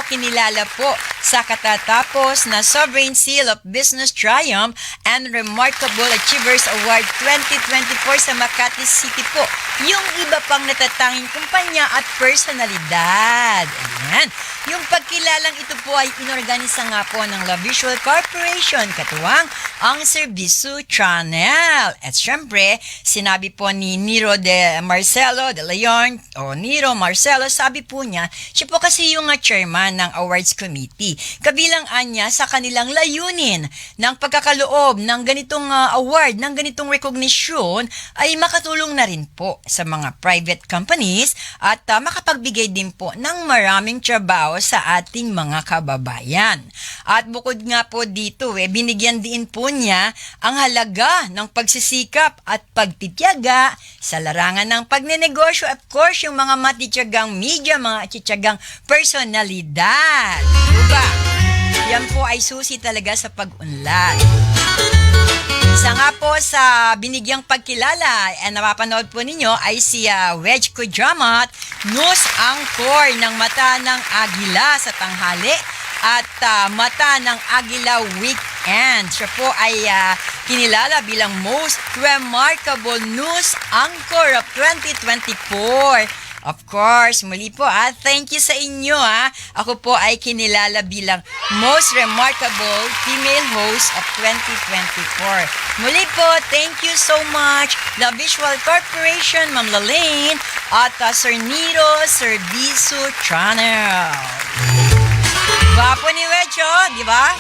kinilala po sa katatapos na Sovereign Seal of Business Triumph and Remarkable Achievers Award 2024 sa Makati City po. Yung iba pang natatanging kumpanya at personalidad. Ayan. Yung pagkilalang ito po ay inorganisa nga po ng La Visual Corporation, katuwang ang Servicio Channel. At syempre, sinabi po ni Niro de Marcelo de Leon, o Niro Marcelo, sabi po niya, siya po kasi yung chairman ng Awards Committee. Kabilang anya sa kanilang layunin ng pagkakaloob ng ganitong award, ng ganitong recognition, ay makatulong na rin po sa mga private companies at makapagbigay din po ng maraming trabaho sa ating mga kababayan. At bukod nga po dito, binigyan din po niya ang halaga ng pagsisikap at pagtitiyaga sa larangan ng pagnenegosyo. Of course, yung mga matitiyagang media, mga atitiyagang personalidad. Diba? Yan po ay susi talaga sa pag-unlad. Isa nga po sa binigyang pagkilala napapanood po ninyo ay si Wedge Kujamat, news anchor ng Mata ng Agila sa tanghali at Mata ng Agila Weekend. Siya po ay kinilala bilang Most Remarkable News Anchor of 2024. Of course, muli po thank you sa inyo Ako po ay kinilala bilang Most Remarkable Female Host of 2024. Muli po, thank you so much, The Visual Corporation, Ma'am Lalaine, at Sir Niro Servicio Channel. Gwapo ni Wecho, di ba?